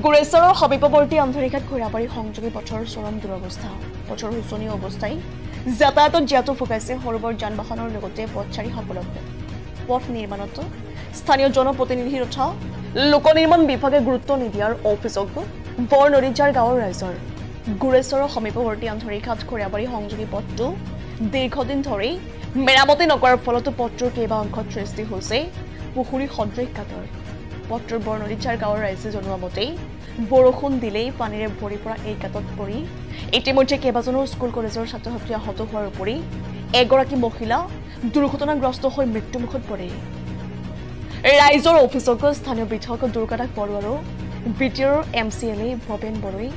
গুৰেশ্বৰৰ সমীপৱৰ্তী অন্ধৰেখাত ঘোঁৰাবাৰী সংযোগী পথৰ চৰম দুৰৱস্থা পথৰ শোচনীয় অৱস্থাই যাতায়াতত জিয়াটো ফুকাইছে সৰবৰ যান বাহনৰ লগতে পথচাৰীসকলক পথ নিৰ্মাণত স্থানীয় জনপ্ৰতিনিধি তথা লোক নিৰ্মাণ বিভাগে গুৰুত্ব নিদিয়াৰ অভিযোগ বৰনদীজাৰ গাঁৱৰ ৰাইজৰ গুৰেশ্বৰৰ সমীপৱৰ্তী অন্ধৰেখাত ঘোঁৰাবাৰী সংযোগী পথটো দীৰ্ঘদিন ধৰি মেৰামতি নকৰাৰ ফলত পথটোৰ কেইবা অংশত সৃষ্টি হৈছে পুখুৰী সদৃশ গাঁতৰ পথটোৰ বৰনদীজাৰ গাঁৱৰ ৰাইজে জনোৱা মতেই বৰষুণ দিলেই পানীৰে ভৰি পৰা এই গাঁতত পৰি ইতিমধ্যে কেইবাজনো স্কুল কলেজৰ ছাত্ৰ ছাত্ৰী আহত হোৱাৰ উপৰি এগৰাকী মহিলা দুৰ্ঘটনাগ্ৰস্ত হৈ মৃত্যুমুখত পৰে ৰাইজৰ অভিযোগ স্থানীয় বিধায়ক দুৰ্গা দাস বড়ো আৰু বিটিআৰ MCLA ভৱেন বড়োই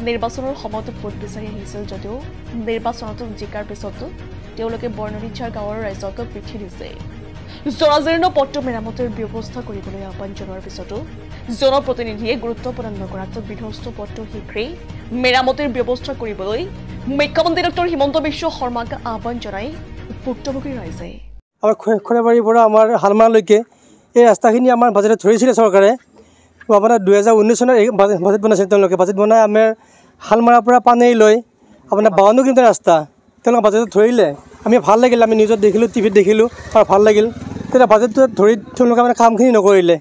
নিৰ্বাচনৰ সময়ত ভোট বিচাৰি আহিছিল যদিও নিৰ্বাচনত জিকাৰ পিছতো তেওঁলোকে বৰনদীজাৰ গাঁৱৰ ৰাইজক পিঠি দিছে জৰাজীৰ্ণ পথটো মেৰামতিৰ ব্যৱস্থা কৰিবলৈ আহ্বান জনোৱাৰ পিছতো জনপ্ৰতিনিধিয়ে গুৰুত্ব প্ৰদান নকৰাত বিধ্বস্ত পথটো শীঘ্ৰেই মেৰামতিৰ ব্যৱস্থা কৰিবলৈ মুখ্যমন্ত্ৰী ডক্টৰ হিমন্ত বিশ্ব শৰ্মাক আহ্বান জনাই ভুক্তভোগী ৰাইজে আমাৰ খোৰাবাৰীৰ পৰা আমাৰ হালমালৈকে এই ৰাস্তাখিনি আমাৰ বাজেটত ধৰিছিলে চৰকাৰে আপোনাৰ 2019 চনৰ বাজেট বনাইছিল তেওঁলোকে বাজেট বনাই আমাৰ হালমাৰাৰ পৰা পানেই লৈ আপোনাৰ 52 কিলোমিটাৰ ৰাস্তা তেওঁলোকে বাজেটত ধৰিলে আমি ভাল লাগিল আমি নিউজত দেখিলোঁ টিভিত দেখিলোঁ আৰু ভাল লাগিল তেতিয়া বাজেটটো ধৰি তেওঁলোকে মানে কামখিনি নকৰিলে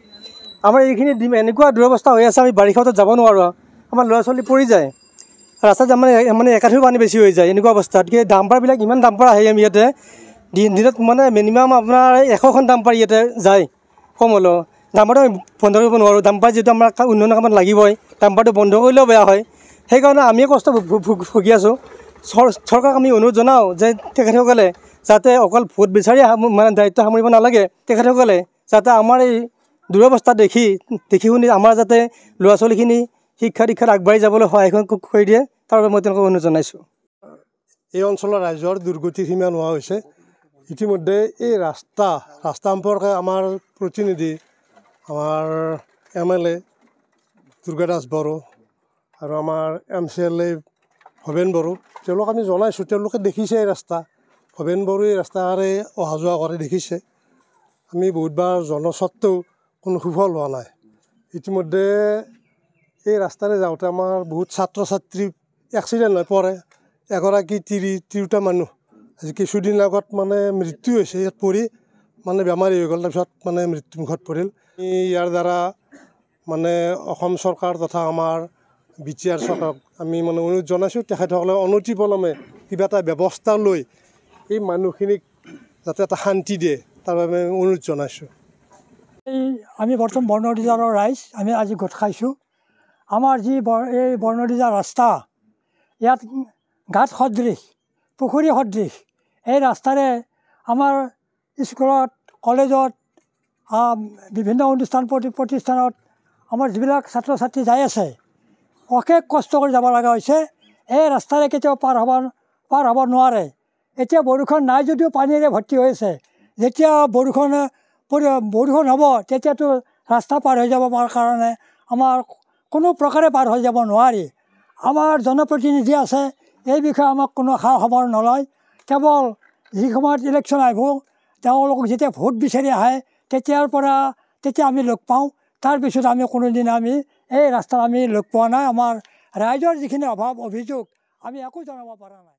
আমাৰ এইখিনি এনেকুৱা দুৰৱস্থা হৈ আছে আমি বাৰিষাত যাব নোৱাৰোঁ আমাৰ ল'ৰা ছোৱালী পৰি যায় ৰাস্তাত মানে একাঠিও পানী বেছি হৈ যায় এনেকুৱা অৱস্থাত কি ডাম্পাৰবিলাক ইমান ডাম্পাৰ আহে আমি ইয়াতে দিনত মানে মিনিমাম আপোনাৰ 100খন ডাম্পাৰ ইয়াতে যায় কম হ'লেও ডাম্পাৰটো আমি বন্ধ কৰিব নোৱাৰোঁ ডাম্পাৰ যিহেতু আমাৰ উন্নয়নৰ কামত লাগিবই ডাম্পাৰটো বন্ধ কৰিলেও বেয়া হয় সেইকাৰণে আমিয়ে কষ্ট ভুগি আছোঁ চৰকাৰক আমি অনুৰোধ জনাওঁ যে তেখেতসকলে যাতে অকল ভোট বিচাৰি মানে দায়িত্ব সামৰিব নালাগে তেখেতসকলে যাতে আমাৰ এই দুৰৱস্থা দেখি শুনি আমাৰ যাতে ল'ৰা ছোৱালীখিনি শিক্ষা দীক্ষাত আগবাঢ়ি যাবলৈ সহায় কৰি দিয়ে তাৰ বাবে মই তেওঁলোকক অনুৰোধ জনাইছোঁ এই অঞ্চলৰ ৰাইজৰ দুৰ্গতিৰ সীমা নোহোৱা হৈছে ইতিমধ্যে এই ৰাস্তা সম্পৰ্কে আমাৰ প্ৰতিনিধি আমাৰ MLA দুৰ্গা দাস বড়ো আৰু আমাৰ MCLA ভৱেন বড়ো তেওঁলোকক আমি জনাইছোঁ তেওঁলোকে দেখিছে এই ৰাস্তা ভৱেন বড়োই এই ৰাস্তাৰে অহা যোৱা কৰে দেখিছে আমি বহুতবাৰ জনস্বত্বেও কোনো সুফল হোৱা নাই ইতিমধ্যে এই ৰাস্তাৰে যাওঁতে আমাৰ বহুত ছাত্ৰ ছাত্ৰী এক্সিডেণ্ট হৈ পৰে এগৰাকী তিৰোতা মানুহ আজি কিছুদিন আগত মানে মৃত্যু হৈছে ইয়াত পৰি মানে বেমাৰী হৈ গ'ল তাৰপিছত মানে মৃত্যুমুখত পৰিল ইয়াৰ দ্বাৰা মানে অসম চৰকাৰ তথা আমাৰ BTR চৰকাৰক আমি মানে অনুৰোধ জনাইছোঁ তেখেতসকলে অনতিপলমে কিবা এটা ব্যৱস্থা লৈ এই মানুহখিনিক যাতে এটা শান্তি দিয়ে তাৰ বাবে অনুৰোধ জনাইছোঁ আমি বৰ্তমান বৰনদীজাৰৰ ৰাইজ আমি আজি গোট খাইছোঁ আমাৰ যি এই বৰনদীজাৰ ৰাস্তা ইয়াত ঘাট সদৃশ পুখুৰী সদৃশ এই ৰাস্তাৰে আমাৰ স্কুলত কলেজত বিভিন্ন অনুষ্ঠান প্ৰতিষ্ঠানত আমাৰ যিবিলাক ছাত্ৰ ছাত্ৰী যাই আছে অশেষ কষ্ট কৰি যাব লগা হৈছে এই ৰাস্তাৰে কেতিয়াও পাৰ হ'ব নোৱাৰে এতিয়া বৰষুণ নাই যদিও পানীৰে ভৰ্তি হৈ আছে যেতিয়া বৰষুণ হ'ব তেতিয়াতো ৰাস্তা পাৰ হৈ যাব কাৰণে আমাৰ কোনো প্ৰকাৰে পাৰ হৈ যাব নোৱাৰি আমাৰ জনপ্ৰতিনিধি আছে এই বিষয়ে আমাক কোনো খা খবৰ নলয় কেৱল যি সময়ত ইলেকশ্যন আহিব তেওঁলোক যেতিয়া ভোট বিচাৰি আহে তেতিয়া আমি লগ পাওঁ তাৰপিছত আমি কোনোদিনা আমি এই ৰাস্তাত আমি লগ পোৱা নাই আমাৰ ৰাইজৰ যিখিনি অভাৱ অভিযোগ আমি একো জনাব পৰা নাই